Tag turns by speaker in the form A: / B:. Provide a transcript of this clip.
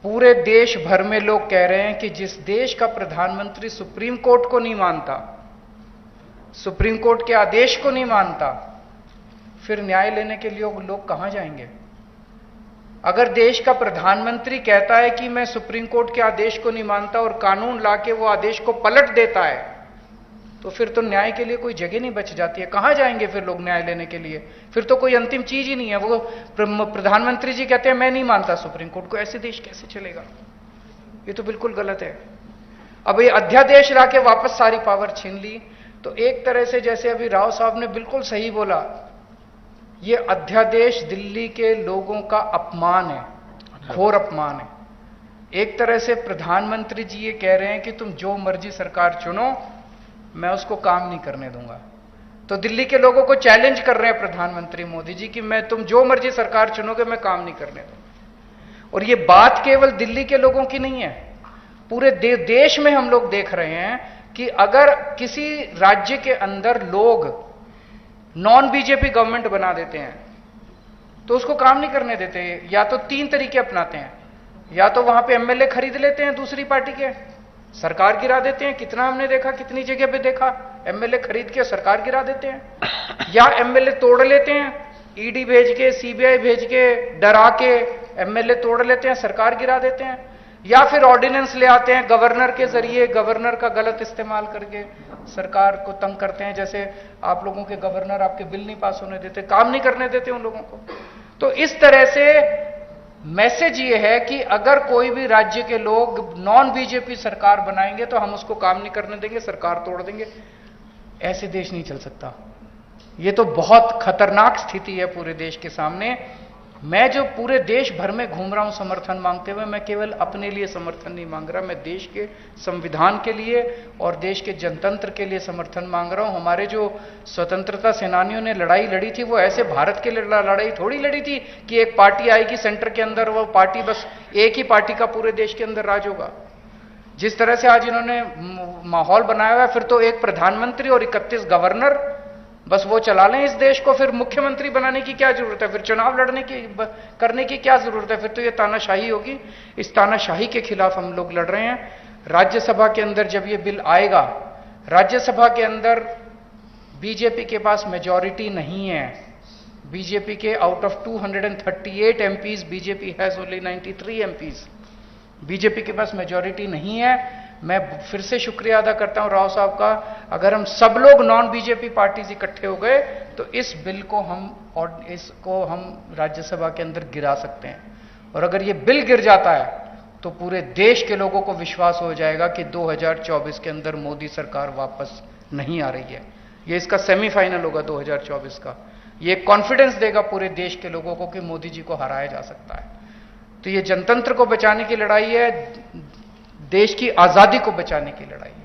A: पूरे देश भर में लोग कह रहे हैं कि जिस देश का प्रधानमंत्री सुप्रीम कोर्ट को नहीं मानता, सुप्रीम कोर्ट के आदेश को नहीं मानता, फिर न्याय लेने के लिए लोग कहां जाएंगे? अगर देश का प्रधानमंत्री कहता है कि मैं सुप्रीम कोर्ट के आदेश को नहीं मानता और कानून लाके वो आदेश को पलट देता है, तो फिर तो न्याय के लिए कोई जगह नहीं बच जाती है। कहां जाएंगे फिर लोग न्याय लेने के लिए? फिर तो कोई अंतिम चीज ही नहीं है। वो प्रधानमंत्री जी कहते हैं मैं नहीं मानता सुप्रीम कोर्ट को, ऐसे देश कैसे चलेगा? ये तो बिल्कुल गलत है। अब ये अध्यादेश लाके वापस सारी पावर छीन ली, तो एक तरह से जैसे अभी राव साहब ने बिल्कुल सही बोला, ये अध्यादेश दिल्ली के लोगों का अपमान है, घोर अपमान है। एक तरह से प्रधानमंत्री जी ये कह रहे हैं कि तुम जो मर्जी सरकार चुनो, मैं उसको काम नहीं करने दूंगा। तो दिल्ली के लोगों को चैलेंज कर रहे हैं प्रधानमंत्री मोदी जी कि मैं तुम जो मर्जी सरकार चुनोगे मैं काम नहीं करने दूंगा। और ये बात केवल दिल्ली के लोगों की नहीं है, पूरे देश में हम लोग देख रहे हैं कि अगर किसी राज्य के अंदर लोग नॉन बीजेपी गवर्नमेंट बना देते हैं तो उसको काम नहीं करने देते। या तो तीन तरीके अपनाते हैं, या तो वहां पे एमएलए खरीद लेते हैं दूसरी पार्टी के, सरकार गिरा देते हैं। कितना हमने देखा, कितनी जगह पे देखा, एमएलए खरीद के सरकार गिरा देते हैं। या एमएलए तोड़ लेते हैं, ईडी भेज के, सीबीआई भेज के, डरा के एमएलए तोड़ लेते हैं, सरकार गिरा देते हैं। या फिर ऑर्डिनेंस ले आते हैं गवर्नर के जरिए, गवर्नर का गलत इस्तेमाल करके सरकार को तंग करते हैं। जैसे आप लोगों के गवर्नर आपके बिल नहीं पास होने देते, काम नहीं करने देते उन लोगों को। तो इस तरह से मैसेज ये है कि अगर कोई भी राज्य के लोग नॉन बीजेपी सरकार बनाएंगे तो हम उसको काम नहीं करने देंगे, सरकार तोड़ देंगे। ऐसे देश नहीं चल सकता। ये तो बहुत खतरनाक स्थिति है पूरे देश के सामने। मैं जो पूरे देश भर में घूम रहा हूं समर्थन मांगते हुए, मैं केवल अपने लिए समर्थन नहीं मांग रहा, मैं देश के संविधान के लिए और देश के जनतंत्र के लिए समर्थन मांग रहा हूं। हमारे जो स्वतंत्रता सेनानियों ने लड़ाई लड़ी थी, वो ऐसे भारत के लिए लड़ाई थोड़ी लड़ी थी कि एक पार्टी आएगी सेंटर के अंदर, वो पार्टी बस एक ही पार्टी का पूरे देश के अंदर राज होगा। जिस तरह से आज इन्होंने माहौल बनाया हुआ है, फिर तो एक प्रधानमंत्री और 31 गवर्नर बस वो चला लें इस देश को, फिर मुख्यमंत्री बनाने की क्या जरूरत है? फिर चुनाव लड़ने की करने की क्या जरूरत है? फिर तो ये तानाशाही होगी। इस तानाशाही के खिलाफ हम लोग लड़ रहे हैं। राज्यसभा के अंदर जब ये बिल आएगा, राज्यसभा के अंदर बीजेपी के पास मेजॉरिटी नहीं है। बीजेपी के out of 238 MPs, BJP has only 93 MPs. BJP के पास मेजॉरिटी नहीं है। मैं फिर से शुक्रिया अदा करता हूं राव साहब का। अगर हम सब लोग नॉन बीजेपी पार्टीज इकट्ठे हो गए तो इस बिल को हम राज्यसभा के अंदर गिरा सकते हैं। और अगर ये बिल गिर जाता है तो पूरे देश के लोगों को विश्वास हो जाएगा कि 2024 के अंदर मोदी सरकार वापस नहीं आ रही है। ये इसका सेमीफाइनल होगा 2024 का। ये कॉन्फिडेंस देगा पूरे देश के लोगों को कि मोदी जी को हराया जा सकता है। तो ये जनतंत्र को बचाने की लड़ाई है, देश की आजादी को बचाने की लड़ाई है।